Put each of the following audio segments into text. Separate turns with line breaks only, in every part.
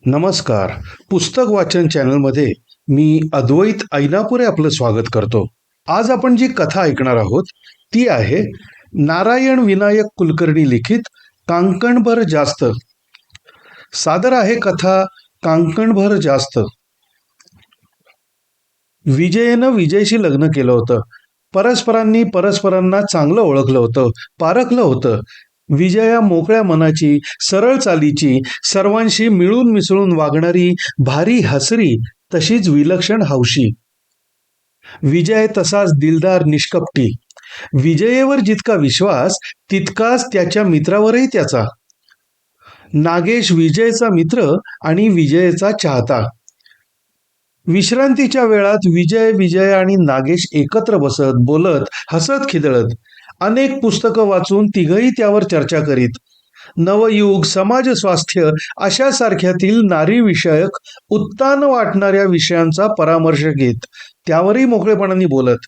नमस्कार. पुस्तक वाचन चॅनलमध्ये मी अद्वैत ऐनापुरे आपलं स्वागत करतो. आज आपण जी कथा ऐकणार आहोत ती आहे नारायण विनायक कुलकर्णी लिखित कांकणभर जास्त. सादर आहे कथा कांकणभर जास्त. विजयनं विजयशी लग्न केलं होतं. परस्परांनी परस्परांना चांगलं ओळखलं होतं, पारखलं होतं. विजया मोकळ्या मनाची, सरळ चालीची, सर्वांशी मिळून मिसळून वागणारी, भारी हसरी, तशीच विलक्षण हौशी. विजय तसाच दिलदार, निष्कपटी. विजयेवर जितका विश्वास तितकाच त्याच्या मित्रावरही त्याचा. नागेश विजयचा मित्र आणि विजयचा चाहता. विश्रांतीच्या वेळात विजय आणि नागेश एकत्र बसत, बोलत, हसत, खिदळत. अनेक पुस्तकं वाचून तिघही त्यावर चर्चा करीत. नवयुग, समाज स्वास्थ्य अशा सारख्यातील नारी विषयक उत्तान वाटणाऱ्या विषयांचा परामर्श घेत त्यावरही मोकळेपणाने बोलत.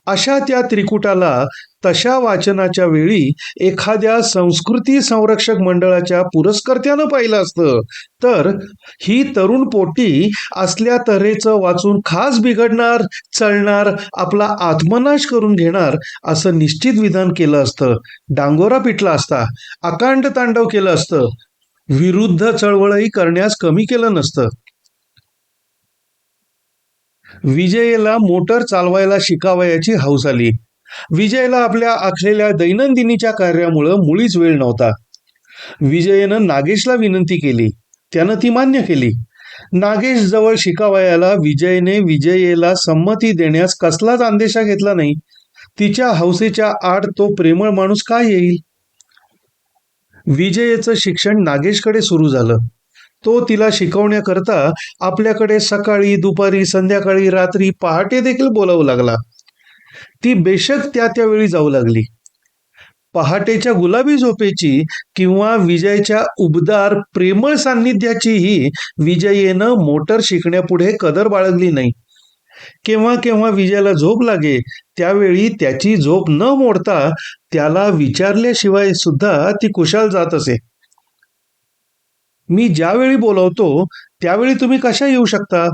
अशा त्या त्रिकुटाला तशा वाचनाच्या वेळी एखाद्या संस्कृती संरक्षक मंडळाच्या पुरस्कर्त्यानं पाहिलं असतं तर ही तरुण पोटी असल्या तऱ्हेचं वाचून खास बिघडणार, चळणार, आपला आत्मनाश करून घेणार असं निश्चित विधान केलं असतं. डांगोरा पिटला असता, अकांड तांडव केलं असतं, विरुद्ध चळवळही करण्यास कमी केलं नसतं. विजयला मोटर चालवायला शिकावयाची हौस आली. विजयला आपल्या आखलेल्या दैनंदिनीच्या कार्यामुळं मुळीच वेळ नव्हता. विजयनं नागेशला विनंती केली. त्यानं ती मान्य केली. नागेश जवळ शिकावयाला विजयने विजयेला संमती देण्यास कसलाच अंदेशा घेतला नाही. तिच्या हौसेच्या आड तो प्रेमळ माणूस काय येईल? विजयेचं शिक्षण नागेशकडे सुरू झालं. तो तिला शिकवण्याकरता आपल्याकडे सकाळी, दुपारी, संध्याकाळी, रात्री, पहाटे देखील बोलावू लागला. ती बेशक त्या वेळी जाऊ लागली. पहाटेच्या गुलाबी झोपेची किंवा विजयच्या उबदार प्रेमळ सान्निध्याचीही विजयेनं मोटर शिकण्यापुढे कदर बाळगली नाही. केव्हा केव्हा विजयाला झोप लागे त्यावेळी त्याची झोप न मोडता त्याला विचारल्याशिवाय सुद्धा ती कुशाल जात असे. मी ज्यावेळी बोलवतो त्यावेळी तुम्ही कशा येऊ शकता?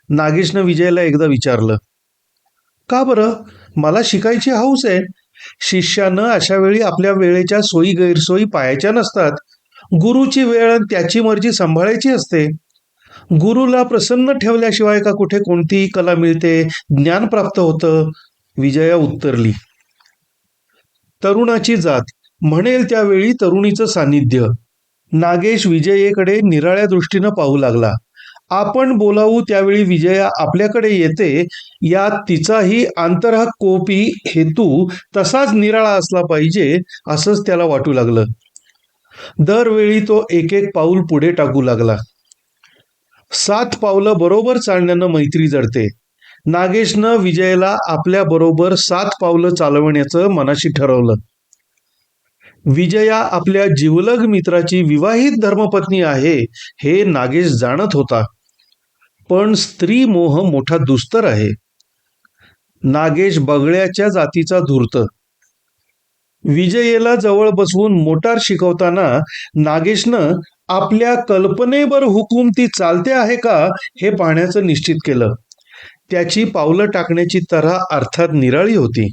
नागेशनं विजयला एकदा विचारलं. का बरं? मला शिकायची हौस आहे. शिष्यानं अशा वेळी आपल्या वेळेच्या सोयी गैरसोयी पाहायच्या नसतात. गुरुची वेळ आणि त्याची मर्जी सांभाळायची असते. गुरुला प्रसन्न ठेवल्याशिवाय का कुठे कोणतीही कला मिळते, ज्ञान प्राप्त होतं? विजया उत्तरली. तरुणाची जात म्हणेल त्यावेळी तरुणीचं सान्निध्य. नागेश विजयेकडे निराळ्या दृष्टीनं पाहू लागला. आपण बोलावू त्यावेळी विजया आपल्याकडे येते यात तिचाही आंतरकोपी हेतू तसाच निराळा असला पाहिजे असंच त्याला वाटू लागलं. दरवेळी तो एक एक पाऊल पुढे टाकू लागला. 7 पावलं बरोबर चालण्यानं मैत्री जडते. नागेशनं विजयला आपल्या बरोबर 7 पावलं चालवण्याचं मनाशी ठरवलं. विजया आपल्या जिवलग मित्राची विवाहित धर्मपत्नी आहे हे नागेश जाणत होता. पण स्त्री मोह मोठा दुस्तर आहे. नागेश बगळ्याच्या जातीचा धूर्त. विजयेला जवळ बसवून मोटार शिकवताना नागेशनं आपल्या कल्पनेवर हुकूम ती चालते आहे का हे पाहण्याचं निश्चित केलं. त्याची पावलं टाकण्याची तऱ्हा अर्थात निराळी होती.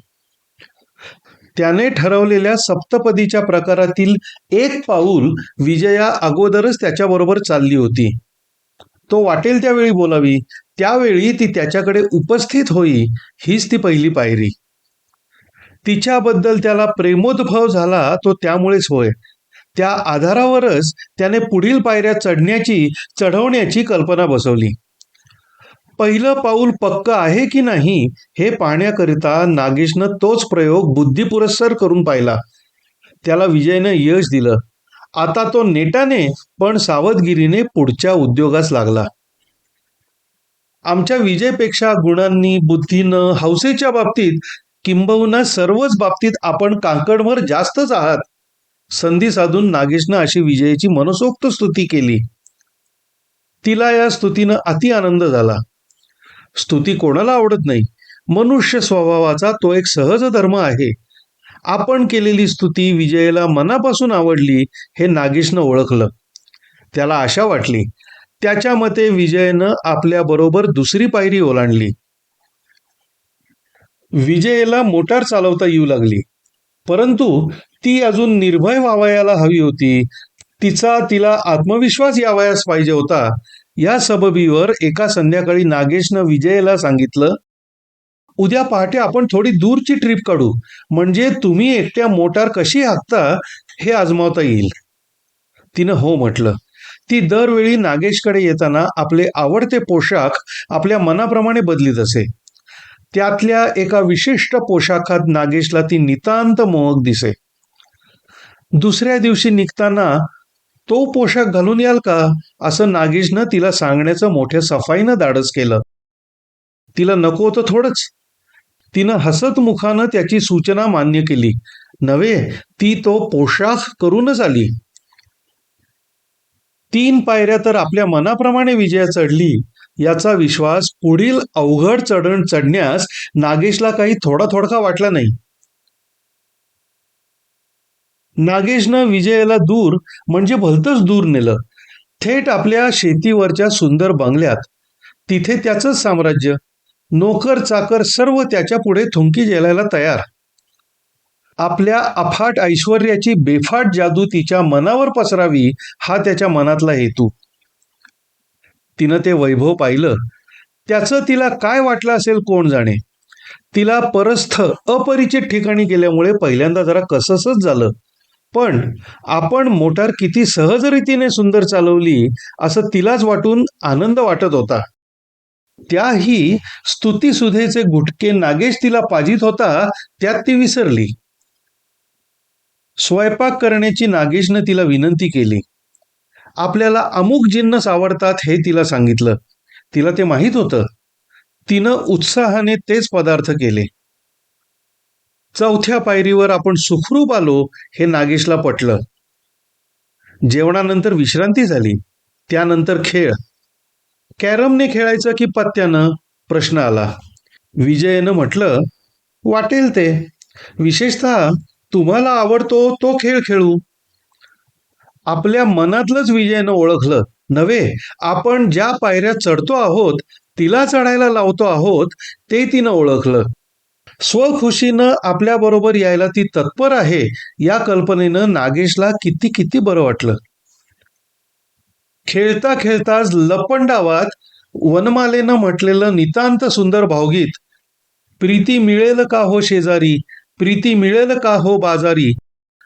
त्याने ठरवलेल्या सप्तपदीच्या प्रकारातील एक पाऊल विजया अगोदरच त्याच्याबरोबर चालली होती. तो वाटेल त्यावेळी बोलावी, त्यावेळी ती त्याच्याकडे उपस्थित होई, हीच ती पहिली पायरी. तिच्याबद्दल त्याला प्रेमोद्भव झाला तो त्यामुळेच होय. त्या आधारावरच त्याने पुढील पायऱ्या चढवण्याची कल्पना बसवली. पहिलं पाऊल पक्क आहे की नाही हे पाहण्याकरिता नागेशनं तोच प्रयोग बुद्धिपुरस्सर करून पाहिला. त्याला विजयनं यश दिलं. आता तो नेटाने पण सावधगिरीने पुढच्या उद्योगास लागला. आमच्या विजयपेक्षा गुणांनी, बुद्धीनं, हौसेच्या बाबतीत किंबहुना सर्वच बाबतीत आपण कांकणभर जास्तच आहात. संधी साधून नागेशनं अशी विजयेची मनसोक्त स्तुती केली. तिला या स्तुतीनं अति आनंद झाला. स्तुती कोणाला आवडत नाही? मनुष्य स्वभावाचा तो एक सहज धर्म आहे. आपण केलेली स्तुती विजयला मनापासून आवडली हे नागेशनं ओळखलं. त्याला आशा वाटली. त्याच्या मते विजयनं आपल्याबरोबर दुसरी पायरी ओलांडली. विजयला मोटार चालवता येऊ लागली, परंतु ती अजून निर्भय व्हावयाला हवी होती. तिला आत्मविश्वास यावयास पाहिजे होता. या सबबीवर एका संध्याकाळी नागेशनं विजयला सांगितलं, उद्या पहाटे आपण थोडी दूरची ट्रिप काढू, म्हणजे तुम्ही एकट्या मोटार कशी हाकता हे आजमावता येईल. तिनं हो म्हटलं. ती दरवेळी नागेशकडे येताना आपले आवडते पोशाख आपल्या मनाप्रमाणे बदलीत असे. त्यातल्या एका विशिष्ट पोशाखात नागेशला ती नितांत मोहक दिसे. दुसऱ्या दिवशी निघताना तो पोशाख घालून याल का, असं नागेशनं तिला सांगण्याचं मोठ्या सफाईनं धाडस केलं. तिला नको होतं थोडंच. तिनं हसत मुखानं त्याची सूचना मान्य केली. नव्हे, ती तो पोशाख करूनच आली. 3 पायऱ्या तर आपल्या मनाप्रमाणे विजया चढली. याचा विश्वास पुढील अवघड चढण चढण्यास नागेशला काही थोडा वाटला नाही. नागेशनं विजयाला दूर म्हणजे भलतंच दूर नेलं. थेट आपल्या शेतीवरच्या सुंदर बंगल्यात. तिथे त्याचंच साम्राज्य. नोकर चाकर सर्व त्याच्या पुढे थुंकी झेलायला तयार. आपल्या अफाट ऐश्वर्याची बेफाट जादू तिच्या मनावर पसरावी हा त्याच्या मनातला हेतू. तिनं ते वैभव पाहिलं. त्याचं तिला काय वाटलं असेल कोण जाणे. तिला परस्थ अपरिचित ठिकाणी गेल्यामुळे पहिल्यांदा जरा कसंसच झालं. पण आपण मोटार किती सहजरीतीने सुंदर चालवली असं तिलाच वाटून आनंद वाटत होता. त्याही स्तुतीसुधेचे गुटके नागेश तिला पाजित होता त्यात ती विसरली. स्वयंपाक करण्याची नागेशनं तिला विनंती केली. आपल्याला अमुक जिन्नस आवडतात हे तिला सांगितलं. तिला ते माहीत होतं. तिनं उत्साहाने तेच पदार्थ केले. 4थ्या पायरीवर आपण सुखरूप आलो हे नागेशला पटलं. जेवणानंतर विश्रांती झाली. त्यानंतर खेळ. कॅरमने खेळायचं की पत्त्यानं, प्रश्न आला. विजयनं म्हटलं, वाटेल ते. विशेषतः तुम्हाला आवडतो तो खेळ खेळू. आपल्या मनातलंच विजयनं ओळखलं. नव्हे, आपण ज्या पायऱ्या चढतो आहोत तिला चढायला लावतो आहोत ते तिनं ओळखलं. स्वखुशीनं आपल्याबरोबर यायला ती तत्पर आहे या कल्पनेनं नागेशला किती किती बरं वाटलं. खेळता खेळताच लपंडावात वनमालेनं म्हटलेलं नितांत सुंदर भावगीत, प्रीती मिळेल का हो शेजारी, प्रीती मिळेल का हो बाजारी,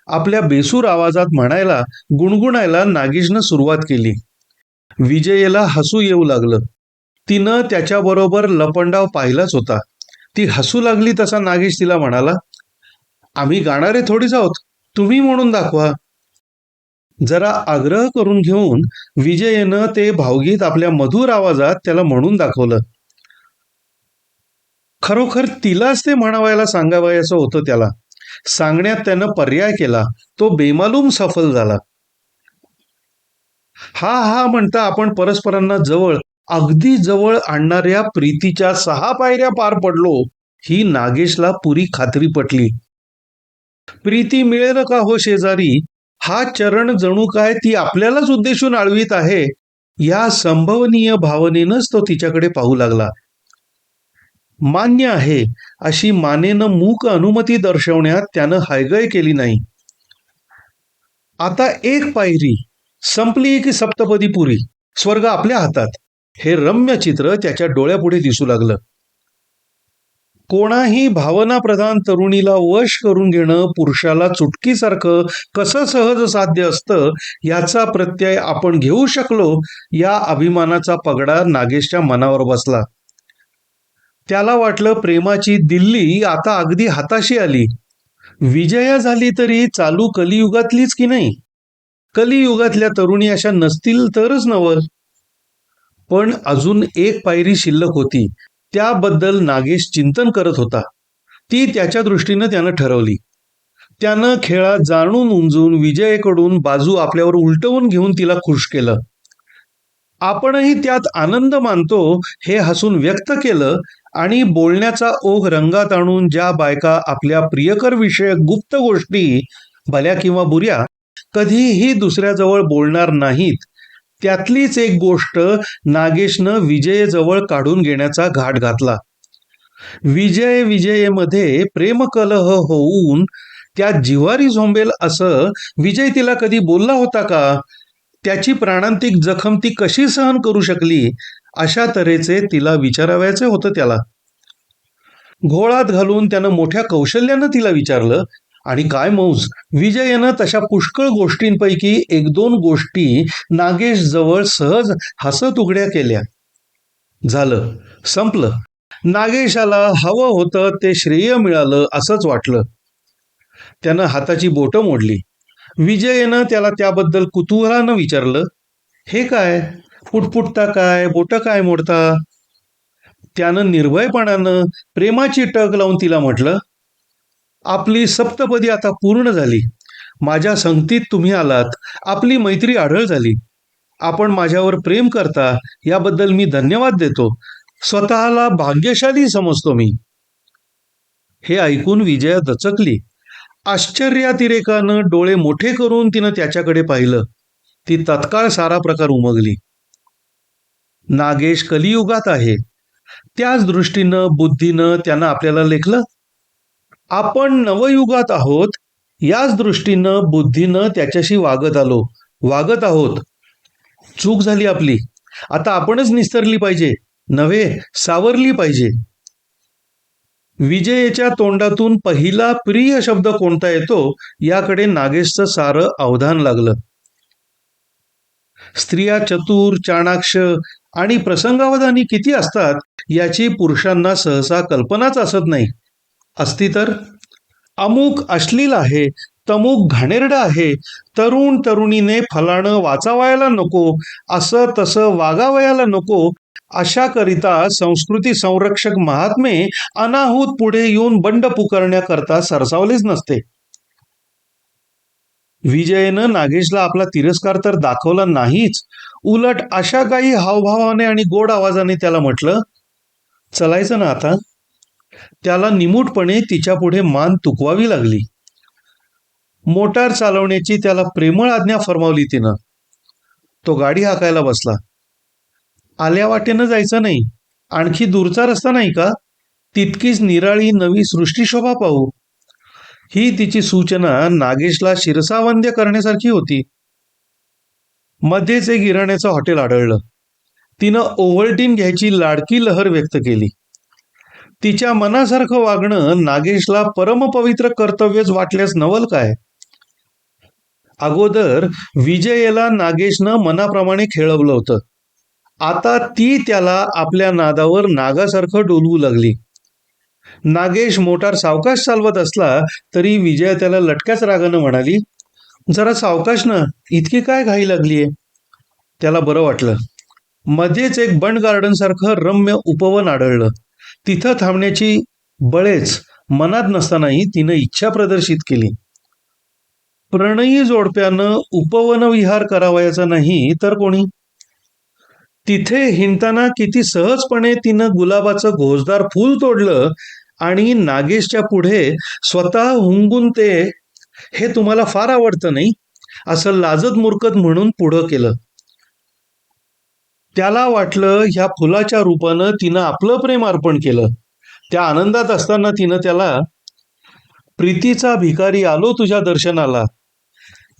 आपल्या बेसूर आवाजात म्हणायला गुणगुणायला नागेशनं सुरुवात केली. विजयला हसू येऊ लागलं. तिनं त्याच्याबरोबर लपंडाव पाहिलाच होता. ती हसू लागली तसा नागेश तिला म्हणाला, आम्ही गाणारे थोडीच आहोत, तुम्ही म्हणून दाखवा. जरा आग्रह करून घेऊन विजयनं ते भावगीत आपल्या मधुर आवाजात त्याला म्हणून दाखवलं. खरोखर तिलाच ते म्हणावायला सांगावयाचं होतं त्याला. सांगण्यात त्यानं पर्याय केला. तो बेमालूम सफल झाला. हा हा म्हणता आपण परस्परांना जवळ, अगदी जवळ आणणाऱ्या प्रीतीच्या 6 पायऱ्या पार पडलो. ही नागेशला पुरी खात्री पटली. प्रीती मिळेल का हो शेजारी हा चरण जणू काय ती आपल्यालाच उद्देशून आळवीत आहे या संभवनीय भावनेनंच तो तिच्याकडे पाहू लागला. मान्य आहे अशी मानेनं मूक अनुमती दर्शवण्यात त्यानं हयगय केली नाही. आता 1 पायरी संपली की सप्तपदी पुरी, स्वर्ग आपल्या हातात, हे रम्य चित्र त्याच्या डोळ्यापुढे दिसू लागलं. कोणाही भावनाप्रधान तरुणीला वश करून घेणं पुरुषाला चुटकीसारखं कसं सहज साध्य असतं याचा प्रत्यय आपण घेऊ शकलो या अभिमानाचा पगडा नागेशच्या मनावर बसला. त्याला वाटलं प्रेमाची दिल्ली आता अगदी हाताशी आली. विजया झाली तरी चालू कलियुगातलीच की नाही. कलियुगातल्या तरुणी अशा नसतील तरच नवल. पण अजून 1 पायरी शिल्लक होती. त्याबद्दल नागेश चिंतन करत होता. ती त्याच्या दृष्टीनं त्यानं ठरवली. त्यानं खेळात जाणून उमजून विजयेकडून बाजू आपल्यावर उलटवून घेऊन तिला खुश केलं. आपणही त्यात आनंद मानतो हे हसून व्यक्त केलं आणि बोलण्याचा ओघ रंगात आणून ज्या बायका आपल्या प्रियकर विषयक गुप्त गोष्टी भल्या किंवा बुऱ्या कधीही दुसऱ्याजवळ बोलणार नाहीत त्यातलीच एक गोष्ट नागेशनं विजयेजवळ काढून घेण्याचा घाट घातला. विजयेमध्ये प्रेमकलह होऊन त्या जिव्हारी झोंबेल असं विजय तिला कधी बोलला होता का? त्याची प्राणांतिक जखम ती कशी सहन करू शकली? अशा तऱ्हेचे तिला विचारावयाचे होतं त्याला. घोळात घालून त्यानं मोठ्या कौशल्यानं तिला विचारलं. आणि काय मौज, विजयनं तशा पुष्कळ गोष्टींपैकी एक दोन गोष्टी नागेश जवळ सहज हसत उघड्या केल्या. झालं, संपलं. नागेशाला हवं होतं ते श्रेय मिळालं असंच वाटलं. त्यानं हाताची बोटं मोडली. विजयनं त्याला त्याबद्दल कुतूहलानं विचारलं, हे काय पुटपुटता, काय बोटं काय मोडता? त्यानं निर्भयपणानं प्रेमाची टक लावून तिला म्हटलं, आपली सप्तपदी आता पूर्ण झाली. माझ्या संगतीत तुम्ही आलात. आपली मैत्री आढळ झाली. आपण माझ्यावर प्रेम करता याबद्दल मी धन्यवाद देतो. स्वतःला भाग्यशाली समजतो मी. हे ऐकून विजया दचकली. आश्चर्यातिरेकानं डोळे मोठे करून तिनं त्याच्याकडे पाहिलं. ती तत्काळ सारा प्रकार उमगली. नागेश कलियुगात आहे, त्याच दृष्टीनं बुद्धीनं त्यानं आपल्याला लेखलं. आपण नवयुगात आहोत, याच दृष्टीनं बुद्धीनं त्याच्याशी वागत आहोत. चूक झाली आपली. आता आपणच निस्तरली पाहिजे, नव्हे सावरली पाहिजे. विजयेच्या तोंडातून पहिला प्रिय शब्द कोणता येतो याकडे नागेशचं सारं अवधान लागलं. स्त्रिया चतुर, चाणाक्ष आणि प्रसंगावधानी किती असतात याची पुरुषांना सहसा कल्पनाच असत नाही. असती तर अमुक अश्लील आहे, तमुक घाणेरडं आहे, तरुण तरुणीने फलाणं वाचावायला नको, असं तसं वागावयाला नको, अशाकरिता संस्कृती संरक्षक महात्मे अनाहूत पुढे येऊन बंड पुकारण्याकरता सरसावलेच नसते. विजयनं नागेशला आपला तिरस्कार तर दाखवला नाहीच, उलट अशा काही हावभावाने आणि गोड आवाजाने त्याला म्हटलं, चलायचं ना आता? त्याला निमूटपणे तिच्या पुढे मान तुकवावी लागली. मोटार चालवण्याची त्याला प्रेमळ आज्ञा फरमावली तिनं. तो गाडी हाकायला बसला. आल्या वाटेनं जायचं नाही, आणखी दूरचा रस्ता नाही का? तितकीच निराळी नवी सृष्टीशोभा पाहू. ही तिची सूचना नागेशला शिरसावंद्य करण्यासारखी होती. मध्येच एक किराण्याचं हॉटेल आढळलं. तिनं ओव्हलटीन घ्यायची लाडकी लहर व्यक्त केली. तिच्या मनासारखं वागणं नागेशला परमपवित्र कर्तव्यच वाटल्यास नवल काय? अगोदर विजयेला नागेशनं मनाप्रमाणे खेळवलं होतं. आता ती त्याला आपल्या नादावर नागासारखं डोलवू लागली. नागेश मोटार सावकाश चालवत असला तरी विजया त्याला लटक्याच रागानं म्हणाली, जरा सावकाश ना, इतकी काय घाई लागलीये? त्याला बरं वाटलं. मध्येच एक बंड गार्डन सारखं रम्य उपवन आढळलं. तिथं थांबण्याची बळेच मनात नसतानाही तिनं इच्छा प्रदर्शित केली. प्रणयी जोडप्यानं उपवनविहार करावयाचा नाही तर कोणी? तिथे हिंडताना किती सहजपणे तिनं गुलाबाचं घोसदार फूल तोडलं आणि नागेशच्या पुढे स्वतः हुंगून ते, हे तुम्हाला फार आवडतं नाही, असं लाजत मुरकत म्हणून पुढं केलं. त्याला वाटलं ह्या फुलाच्या रूपानं तिनं आपलं प्रेम अर्पण केलं. त्या आनंदात असताना तिनं त्याला, प्रीतीचा भिकारी आलो तुझ्या दर्शनाला,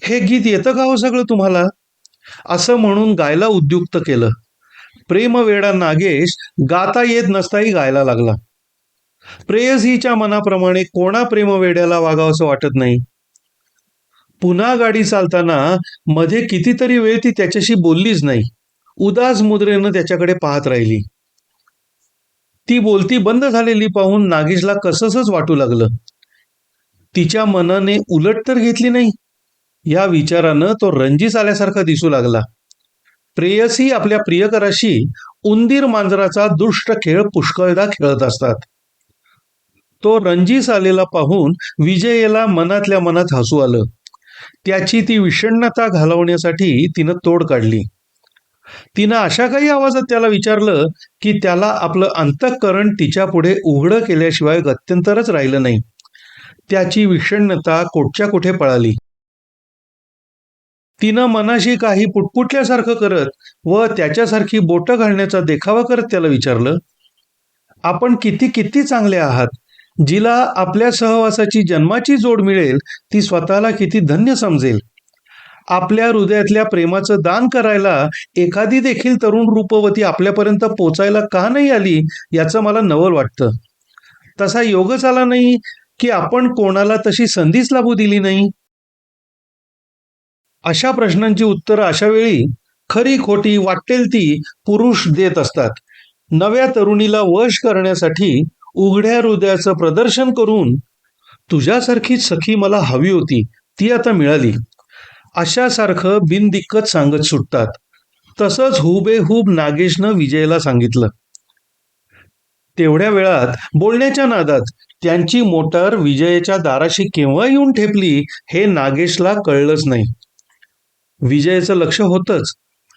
हे गीत येतं का हो सगळं तुम्हाला, असं म्हणून गायला उद्युक्त केलं. प्रेमवेडा नागेश गाता येत नसताही गायला लागला. प्रेयसीच्या मनाप्रमाणे कोणा प्रेमवेड्याला वागावंसं वाटत नाही. पुन्हा गाडी चालताना मध्ये कितीतरी वेळ ती त्याच्याशी बोललीच नाही. उदास मुद्रेनं त्याच्याकडे पाहत राहिली. ती बोलती बंद झालेली पाहून नागेशला कसंच वाटू लागलं. तिच्या मनाने उलट तर घेतली नाही या विचारानं तो रंजीस आल्यासारखा दिसू लागला. प्रेयसी आपल्या प्रियकराशी उंदीर मांजराचा दुष्ट खेळ पुष्कळदा खेळत असतात. तो रंजीस आलेला पाहून विजयेला मनातल्या मनात हसू आलं. त्याची ती विषण्णता घालवण्यासाठी तिनं तोड काढली. तिनं अशा काही आवाजात त्याला विचारलं की त्याला आपलं अंतःकरण तिच्या पुढे उघडं केल्याशिवाय गत्यंतरच राहिलं नाही. त्याची विषण्णता कुठच्या कुठे पळाली. तिनं मनाशी काही पुटपुटल्यासारखं करत व त्याच्यासारखी बोटं घालण्याचा देखावा करत त्याला विचारलं, आपण किती किती चांगले आहात. जिला आपल्या सहवासाची जन्माची जोड मिळेल ती स्वतःला किती धन्य समजेल. आपल्या हृदयातल्या प्रेमाचं दान करायला एखादी देखील तरुण रूपवती आपल्यापर्यंत पोचायला का नाही आली याचं मला नवल वाटतं. तसा योगच आला नाही की आपण कोणाला तशी संधीच लाभू दिली नाही. अशा प्रश्नांची उत्तरं अशा वेळी खरी खोटी वाटेल ती पुरुष देत असतात. नव्या तरुणीला वश करण्यासाठी उघड्या हृदयाचं प्रदर्शन करून तुझ्यासारखीच सखी मला हवी होती, ती आता मिळाली, अशासारखं बिनदिक्कत सांगत सुटतात. तसंच हुबेहूब नागेशनं विजयला सांगितलं. तेवढ्या वेळात बोलण्याच्या नादात त्यांची मोटार विजयाच्या दाराशी केव्हा येऊन ठेपली हे नागेशला कळलंच नाही. विजयाचं लक्ष होतंच.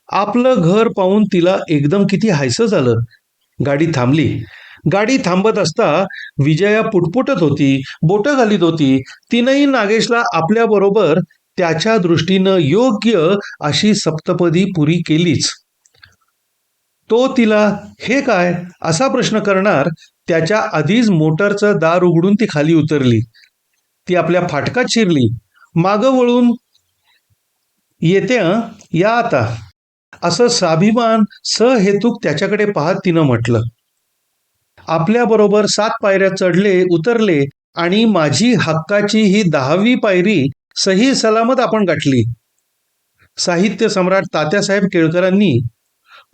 आपलं घर पाहून तिला एकदम किती हायसं झालं. गाडी थांबली. गाडी थांबत असता विजया पुटपुटत होती, बोटं घालीत होती. तिनंही नागेशला आपल्याबरोबर त्याच्या दृष्टीनं योग्य अशी सप्तपदी पुरी केलीच. तो तिला हे काय असा प्रश्न करणार त्याच्या आधीच मोटारचं दार उघडून ती खाली उतरली. ती आपल्या फाटकात शिरली. मागं वळून येते या आता, असं स्वाभिमान सहेतुक त्याच्याकडे पाहत तिनं म्हटलं. आपल्याबरोबर 7 पायऱ्या चढले उतरले आणि माझी हक्काची ही 10वी पायरी सही सलामत आपण गाठली. साहित्य सम्राट तात्यासाहेब केळकरांनी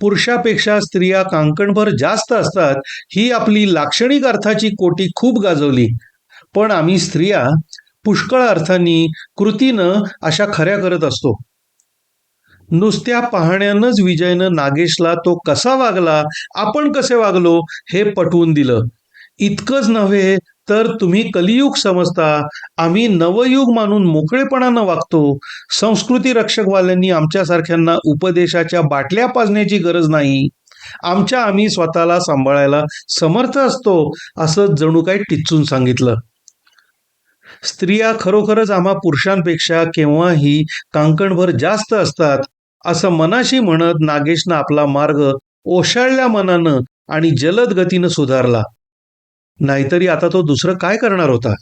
पुरुषापेक्षा स्त्रिया कांकणभर जास्त असतात ही आपली लाक्षणिक अर्थाची कोटी खूप गाजवली. पण आम्ही स्त्रिया पुष्कळ अर्थांनी कृतीनं अशा खऱ्या करत असतो. नुसत्या पाहण्यानंच विजयनं नागेशला तो कसा वागला, आपण कसे वागलो हे पटवून दिलं. इतकंच नव्हे तर तुम्ही कलियुग समजता, आम्ही नवयुग मानून मोकळेपणानं वागतो. संस्कृती रक्षकवाल्यांनी आमच्यासारख्यांना उपदेशाच्या बाटल्या पाजण्याची गरज नाही. आम्ही स्वतःला सांभाळायला समर्थ असतो, असं जणू काही टिच्चून सांगितलं. स्त्रिया खरोखरच आम्हा पुरुषांपेक्षा केव्हाही कांकणभर जास्त असतात, असं मनाशी म्हणत नागेशनं आपला मार्ग ओशाळल्या मनानं आणि जलद गतीनं सुधारला. नाहीतरी आता तो दुसरं काय करणार होता.